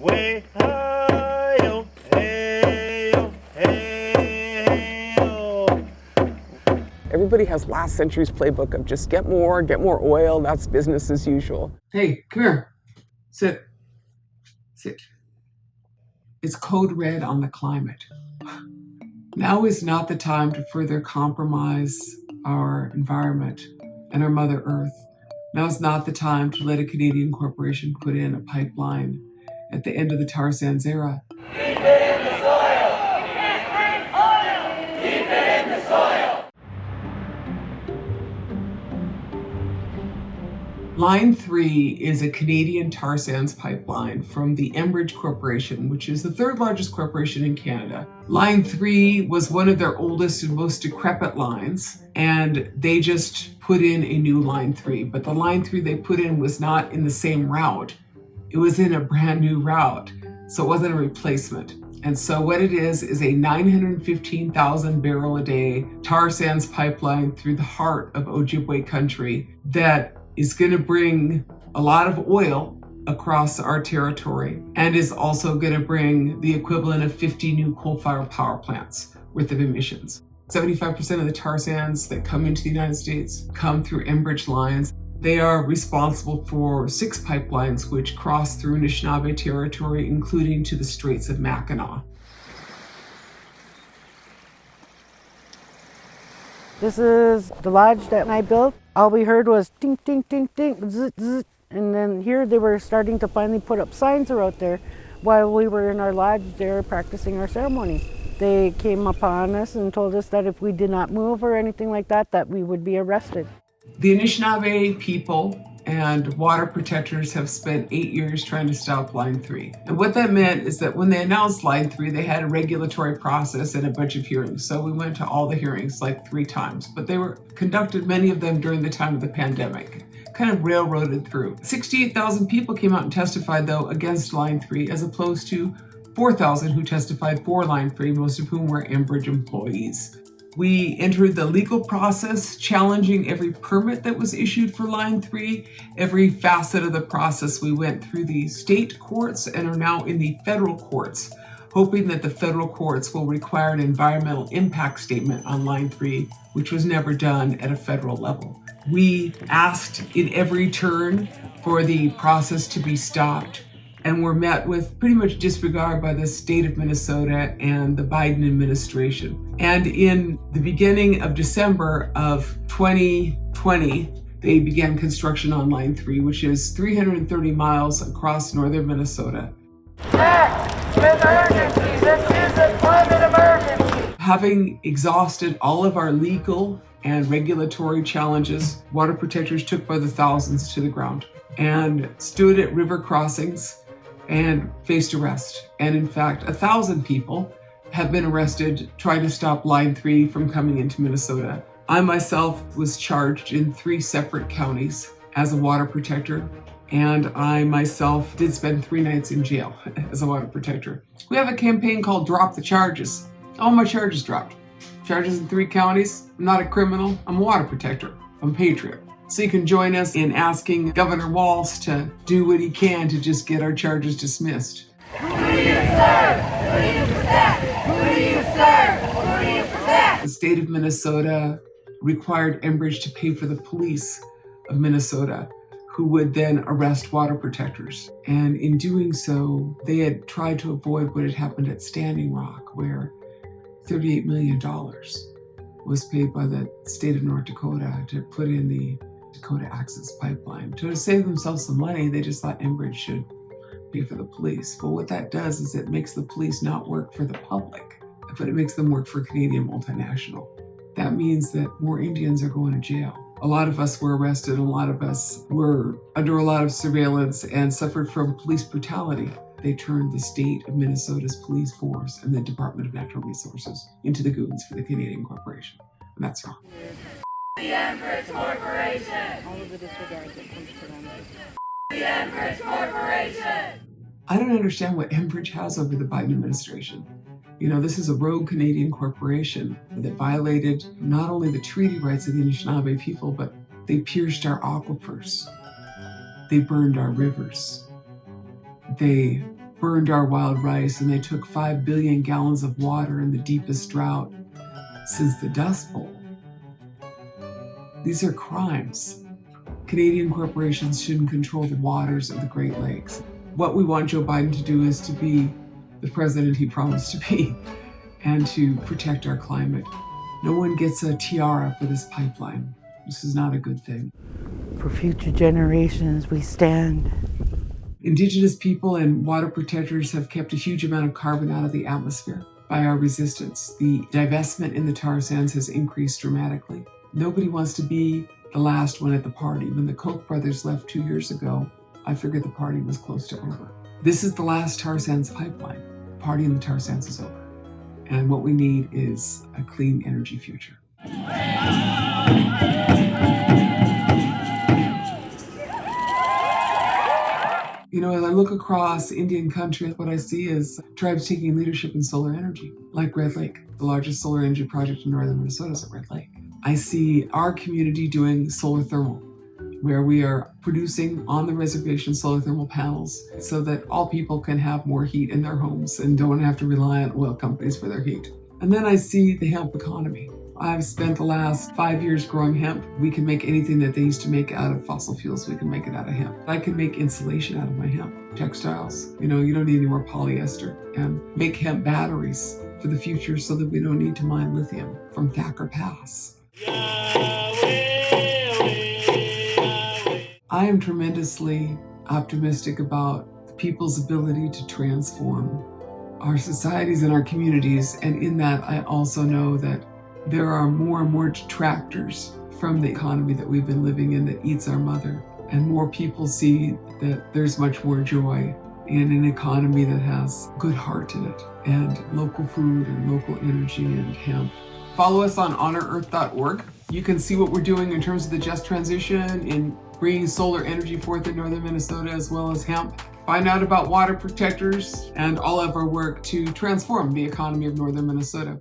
way hi-yo, hey-yo, hey-yo. Everybody has last century's playbook of just get more oil, that's business as usual. Hey, come here. Sit. Sit. It's code red on the climate. Now is not the time to further compromise our environment and our Mother Earth. Now is not the time to let a Canadian corporation put in a pipeline at the end of the tar sands era. Keep it in the soil! Keep it in the soil! Line 3 is a Canadian tar sands pipeline from the Enbridge Corporation, which is the third largest corporation in Canada. Line 3 was one of their oldest and most decrepit lines, and they just put in a new Line 3. But the Line 3 they put in was not in the same route. It was in a brand new route, so it wasn't a replacement. And so what it is a 915,000 barrel a day tar sands pipeline through the heart of Ojibwe country that is going to bring a lot of oil across our territory and is also going to bring the equivalent of 50 new coal-fired power plants worth of emissions. 75% of the tar sands that come into the United States come through Enbridge lines. They are responsible for 6 pipelines which cross through Anishinaabe territory, including to the Straits of Mackinac. This is the lodge that I built. All we heard was ding, ding, ding, ding, zzz, zzz. And then here they were starting to finally put up signs out there while we were in our lodge there practicing our ceremonies. They came upon us and told us that if we did not move or anything like that, that we would be arrested. The Anishinaabe people and water protectors have spent 8 years trying to stop Line 3. And what that meant is that when they announced Line 3, they had a regulatory process and a bunch of hearings. So we went to all the hearings like 3 times, but they were conducted, many of them during the time of the pandemic, kind of railroaded through. 68,000 people came out and testified though against Line 3 as opposed to 4,000 who testified for Line 3, most of whom were Enbridge employees. We entered the legal process, challenging every permit that was issued for Line 3. Every facet of the process, we went through the state courts and are now in the federal courts, hoping that the federal courts will require an environmental impact statement on Line 3, which was never done at a federal level. We asked in every turn for the process to be stopped, and were met with pretty much disregard by the state of Minnesota and the Biden administration. And in the beginning of December of 2020, they began construction on Line 3, which is 330 miles across northern Minnesota. Act with urgency. This is a climate emergency. Having exhausted all of our legal and regulatory challenges, water protectors took by the thousands to the ground and stood at river crossings and faced arrest. And in fact, 1,000 people have been arrested trying to stop Line 3 from coming into Minnesota. I myself was charged in 3 separate counties as a water protector, and I myself did spend 3 nights in jail as a water protector. We have a campaign called Drop the Charges. All my charges dropped. Charges in 3 counties. I'm not a criminal, I'm a water protector. I'm a patriot. So you can join us in asking Governor Walz to do what he can to just get our charges dismissed. Who do you serve? Who do you protect? Who do you serve? Who do you protect? The state of Minnesota required Enbridge to pay for the police of Minnesota, who would then arrest water protectors. And in doing so, they had tried to avoid what had happened at Standing Rock, where $38 million was paid by the state of North Dakota to put in the Dakota Access Pipeline. To save themselves some money, they just thought Enbridge should pay for the police. But what that does is it makes the police not work for the public, but it makes them work for Canadian multinational. That means that more Indians are going to jail. A lot of us were arrested, and a lot of us were under a lot of surveillance and suffered from police brutality. They turned the state of Minnesota's police force and the Department of Natural Resources into the goons for the Canadian corporation. And that's wrong. The Enbridge Corporation. All of the disregard that comes to them. The Enbridge Corporation. I don't understand what Enbridge has over the Biden administration. You know, this is a rogue Canadian corporation that violated not only the treaty rights of the Anishinaabe people, but they pierced our aquifers. They burned our rivers. They burned our wild rice, and they took 5 billion gallons of water in the deepest drought since the Dust Bowl. These are crimes. Canadian corporations shouldn't control the waters of the Great Lakes. What we want Joe Biden to do is to be the president he promised to be and to protect our climate. No one gets a tiara for this pipeline. This is not a good thing. For future generations, we stand. Indigenous people and water protectors have kept a huge amount of carbon out of the atmosphere by our resistance. The divestment in the tar sands has increased dramatically. Nobody wants to be the last one at the party. When the Koch brothers left 2 years ago, I figured the party was close to over. This is the last tar sands pipeline. The party in the tar sands is over. And what we need is a clean energy future. You know, as I look across Indian country, what I see is tribes taking leadership in solar energy, like Red Lake. The largest solar energy project in northern Minnesota is at Red Lake. I see our community doing solar thermal, where we are producing on the reservation solar thermal panels so that all people can have more heat in their homes and don't have to rely on oil companies for their heat. And then I see the hemp economy. I've spent the last 5 years growing hemp. We can make anything that they used to make out of fossil fuels. We can make it out of hemp. I can make insulation out of my hemp, textiles. You know, you don't need any more polyester. And make hemp batteries for the future so that we don't need to mine lithium from Thacker Pass. I am tremendously optimistic about the people's ability to transform our societies and our communities. And in that, I also know that there are more and more detractors from the economy that we've been living in that eats our mother. And more people see that there's much more joy in an economy that has good heart in it, and local food and local energy and hemp. Follow us on honorearth.org. You can see what we're doing in terms of the just transition in bringing solar energy forth in northern Minnesota as well as hemp. Find out about water protectors and all of our work to transform the economy of northern Minnesota.